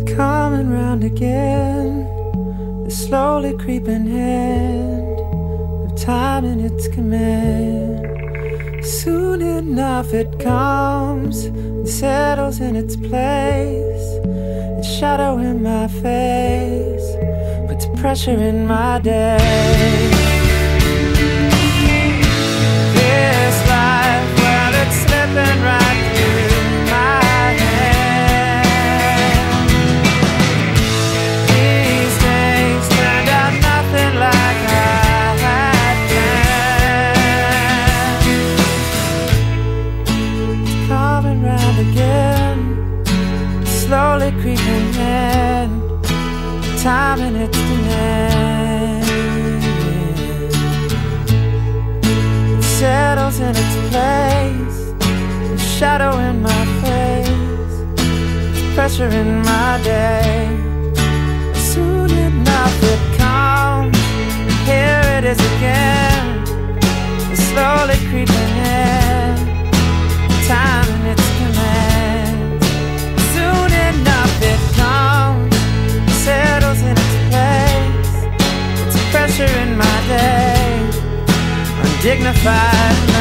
Coming round again, the slowly creeping hand of time in its command. Soon enough it comes and settles in its place. Its shadow in my face puts pressure in my day. This life, well, it's slipping right through my hand. Slowly creeping in, time in its demand. It settles in its place, a shadow in my face, pressure in my day. Soon enough it comes, and here it is again. It's slowly creeping in, time in its command. Soon enough it comes, settles in its place. It's pressure in my day, undignified.